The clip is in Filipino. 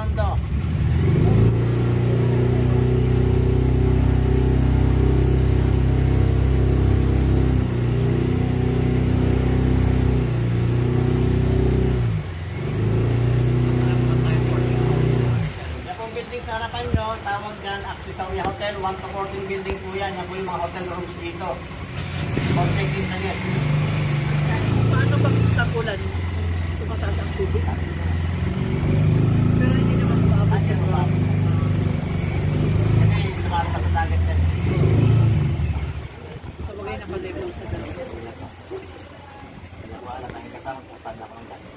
Condo. Building sa harapan nyo, tawag dyan, Accessoria Hotel, 1 to 14 building po yan. Yan po yung mga hotel rooms dito. For check-in sa guest. Paano pag tagulan? Tumataas ang tubig? Pero hindi naman maabot siya. Kasi hindi naman pa sa dagat yan. Sabagay na pala yung sa dagat. Wala tayong kasama, patanda ko ng dagat.